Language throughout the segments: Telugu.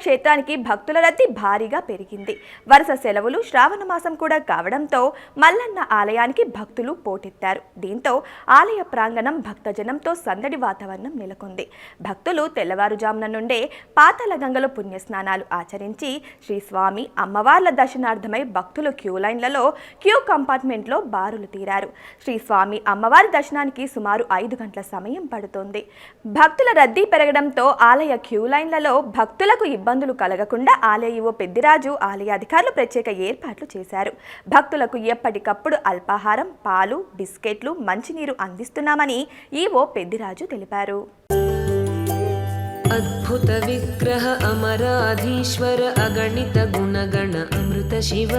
క్షేత్రానికి భక్తుల రద్దీ భారీగా పెరిగింది. వరుస సెలవులు, శ్రావణ మాసం కూడా కావడంతో మల్లన్న ఆలయానికి భక్తులు పోటెత్తారు. దీంతో ఆలయ ప్రాంగణం భక్తజనంతో సందడి వాతావరణం నెలకొంది. భక్తులు తెల్లవారుజామున నుండే పాతాళగంగలో పుణ్యస్నానాలు ఆచరించి శ్రీస్వామి అమ్మవార్ల దర్శనార్థమై భక్తులు క్యూ కంపార్ట్మెంట్లో బారులు తీరారు. శ్రీస్వామి అమ్మవారి దర్శనానికి సుమారు 5 గంటల సమయం పడుతోంది. భక్తుల రద్దీ పెరగడంతో ఆలయ క్యూ లైన్లలో భక్తులకు ఇబ్బందులు కలగకుండా ఆలయ ఈవో పెద్దిరాజు, ఆలయ అధికారులు ప్రత్యేక ఏర్పాట్లు చేశారు. భక్తులకు ఎప్పటికప్పుడు అల్పాహారం, పాలు, బిస్కెట్లు, మంచినీరు అందిస్తున్నామని ఈవో పెద్దిరాజు తెలిపారు. అద్భుత విగ్రహ అమరాధీశ్వర అగణిత గుణగణ అమృత శివ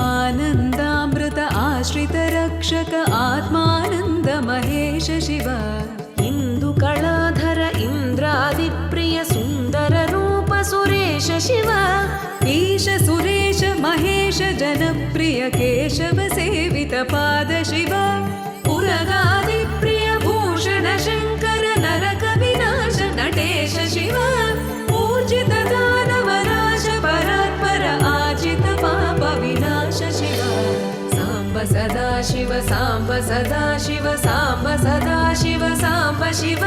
ఆనందామృత ఆశ్రిత రక్షక ఆత్మానంద మహేష శివ ఇందు కళాధర ఇంద్రాది ప్రియ సుందర రూప సురేష శివ ఈశ సురేష మహేష జనప్రియ కేశవ సేవిత పాద శివ పురగాది ప్రియ భూషణ శంకర నరక వినాశ నటేశ శివ పూజిత దానవరాశ పరాత్పర ఆజిత పాప వినాశ శివ సాంబ సదా శివ సాంబ సదా శివ సాంబ సదా శివ సాంబ శివ